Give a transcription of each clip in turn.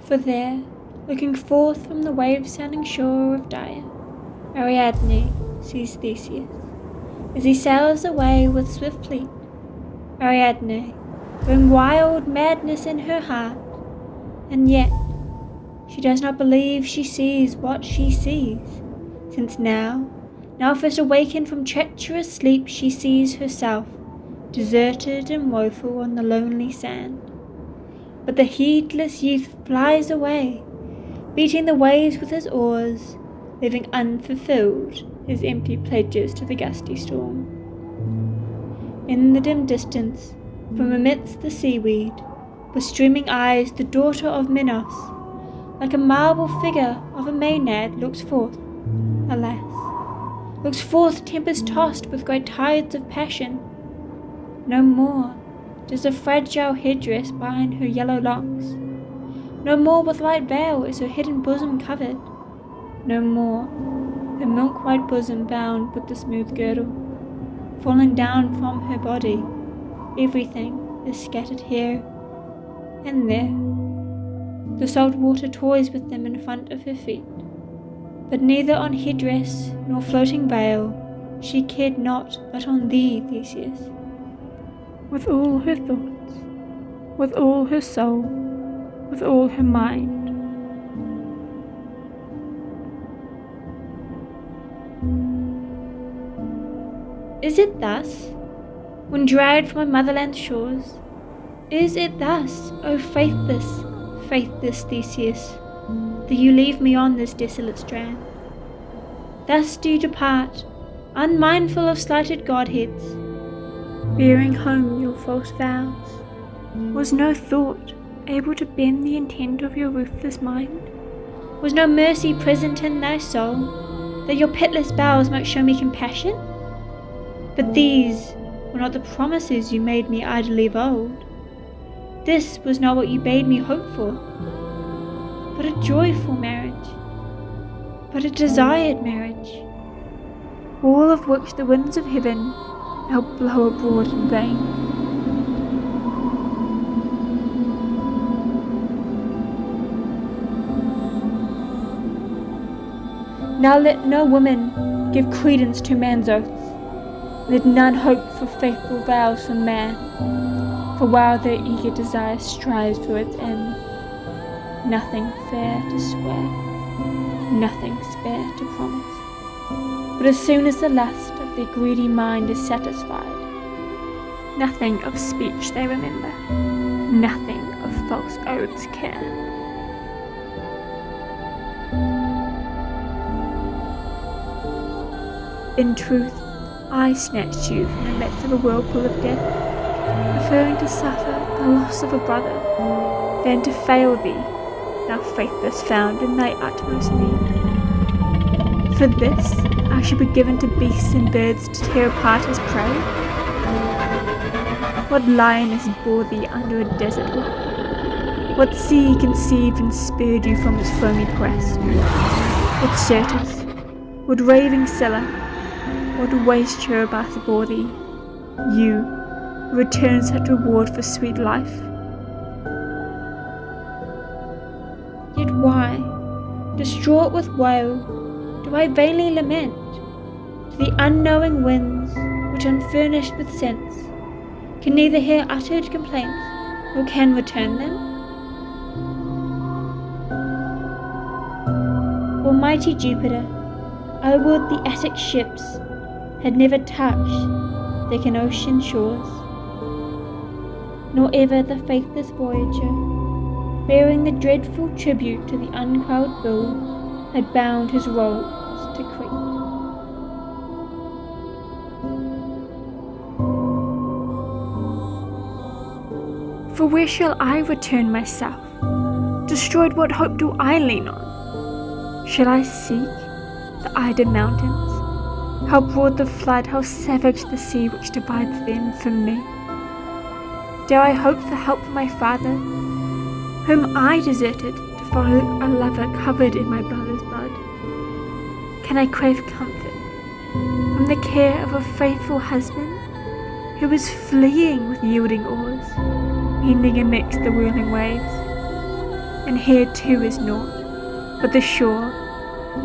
For there, looking forth from the wave-sounding shore of Dia, Ariadne sees Theseus, as he sails away with swift fleet. Ariadne, going wild madness in her heart, and yet she does not believe she sees what she sees, since now first awakened from treacherous sleep, she sees herself deserted and woeful on the lonely sand. But the heedless youth flies away, beating the waves with his oars, leaving unfulfilled his empty pledges to the gusty storm. In the dim distance, from amidst the seaweed, with streaming eyes, the daughter of Minos, like a marble figure of a Maenad, looks forth, alas, looks forth tempest-tossed with great tides of passion. No more does the fragile headdress bind her yellow locks. No more with light veil is her hidden bosom covered. No more her milk-white bosom bound with the smooth girdle. Falling down from her body, everything is scattered here and there. The salt water toys with them in front of her feet, but neither on headdress nor floating veil she cared not but on thee, Theseus. With all her thoughts, with all her soul, with all her mind. Is it thus, when dragged from my motherland's shores? Is it thus, O faithless, faithless Theseus, that you leave me on this desolate strand? Thus do you depart, unmindful of slighted godheads, bearing home your false vows? Was no thought able to bend the intent of your ruthless mind? Was no mercy present in thy soul, that your pitiless bowels might show me compassion? But these were not the promises you made me idly of old. This was not what you bade me hope for, but a joyful marriage, but a desired marriage, all of which the winds of heaven now blow abroad in vain. Now let no woman give credence to man's oaths, let none hope for faithful vows from man, for while their eager desire strives for its end, nothing fair to swear, nothing spare to promise. But as soon as the lust of their greedy mind is satisfied, nothing of speech they remember, nothing of false oaths care. In truth, I snatched you from the midst of a whirlpool of death, preferring to suffer the loss of a brother than to fail thee, now faithless found in thy utmost need. For this I should be given to beasts and birds to tear apart as prey? What lioness bore thee under a desert rock? What sea conceived and speared you from its foamy crest? What Certus? What raving Scylla? What waste Cherubas bore thee, you who return such reward for sweet life? Yet why, distraught with woe, do I vainly lament to the unknowing winds which, unfurnished with sense, can neither hear uttered complaints nor can return them? Almighty Jupiter, I would the Attic ships had never touched thick an ocean shores, nor ever the faithless voyager, bearing the dreadful tribute to the uncrowned bull, had bound his robes to Crete. For where shall I return myself? Destroyed, what hope do I lean on? Shall I seek the Ida mountains? How broad the flood, how savage the sea which divides them from me? Dare I hope for help from my father, whom I deserted to follow a lover covered in my brother's blood? Can I crave comfort from the care of a faithful husband who is fleeing with yielding oars, bending amidst the whirling waves? and here too is naught but the shore,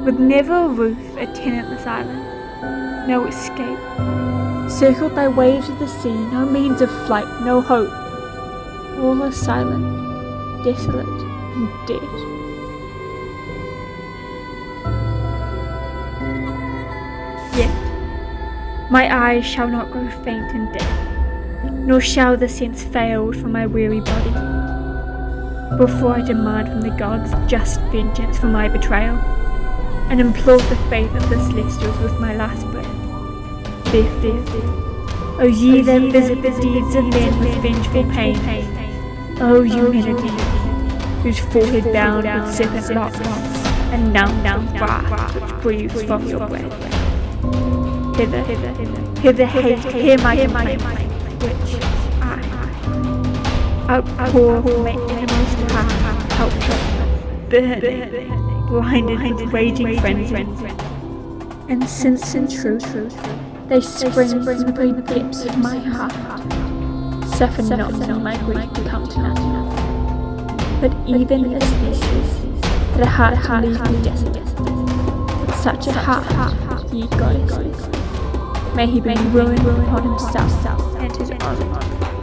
with never a roof, a tenantless island, no escape. Circled by waves of the sea, no means of flight, no hope. All are silent, desolate, and dead. Yet, my eyes shall not grow faint in death, nor shall the sense fail from my weary body, before I demand from the gods just vengeance for my betrayal, and implore the faith of the celestials with my last breath. O ye that visit the deeds of men with vengeful pain, O you melodies, whose forehead bound with serpent locks, and numb wrath which breathes from your breath. Hither, hate, hear my complaint, which I outpour from my innermost heart, helpless, burning, blinded with raging frenzy. And since in truth they spring from the very depths of my heart, suffer not my grief to come to naught. But even as this is, that a heart to leave me desolate, with such a heart, ye goddesses, may he bring ruin upon himself and his honor.